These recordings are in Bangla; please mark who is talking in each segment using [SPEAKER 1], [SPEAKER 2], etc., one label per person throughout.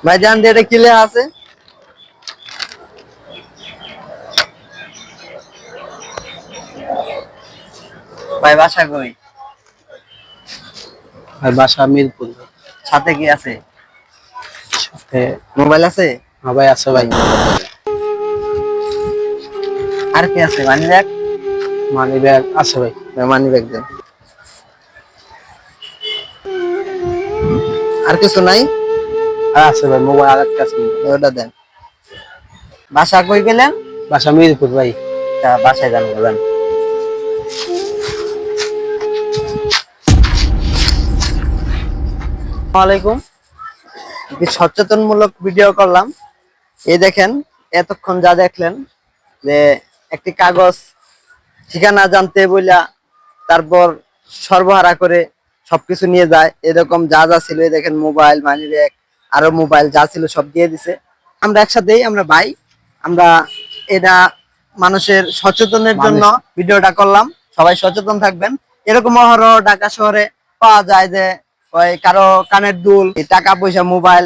[SPEAKER 1] ভাইজান এটা কি লেখা আছে? ভাই বাসা কই?
[SPEAKER 2] আর বাসা মিরপুর।
[SPEAKER 1] সাথে কি আছে?
[SPEAKER 2] সাথে
[SPEAKER 1] মোবাইল আছে?
[SPEAKER 2] হ্যাঁ ভাই আছে ভাই।
[SPEAKER 1] আর কি আছে? Money bag?
[SPEAKER 2] মানি ব্যাগ আছে ভাই।
[SPEAKER 1] মানি ব্যাগ দেন। আর কিছু নাই?
[SPEAKER 2] আর আছে ভাই, মোবাইল আর একটা আছে।
[SPEAKER 1] ওটা দেন। বাসা কই গেলেন?
[SPEAKER 2] বাসা মিরপুর ভাই।
[SPEAKER 1] বাসায় যান বলেন। আসসালামাইকুম। একটি সচেতনমূলক ভিডিও করলাম। এই দেখেন, এতক্ষণ যা দেখলেন যে একটি কাগজ ঠিকানা জানতে বইলা তারপর সর্বহারা করে সবকিছু নিয়ে যায়। এরকম যা যা ছিল, এই দেখেন মোবাইল, মানি ব্যাগ, আরো মোবাইল যা ছিল সব দিয়ে দিছে। আমরা একসাথেই, আমরা ভাই, আমরা এটা মানুষের সচেতনের জন্য ভিডিওটা করলাম। সবাই সচেতন থাকবেন। এরকম অহরহ ঢাকা শহরে পাওয়া যায় যে ওই কারো কানের দুল, টাকা পয়সা, মোবাইল,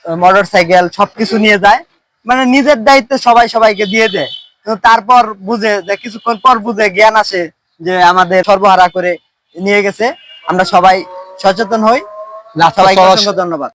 [SPEAKER 1] মোটর সাইকেল সবকিছু নিয়ে যায়। মানে নিজের দায়িত্বে সবাই সবাইকে দিয়ে দেয়। তো তারপর বুঝে যে কিছুক্ষণ পর বুঝে জ্ঞান আসে যে আমাদের সর্বহারা করে নিয়ে গেছে। আমরা সবাই সচেতন হই। সবাইকে অসংখ্য ধন্যবাদ।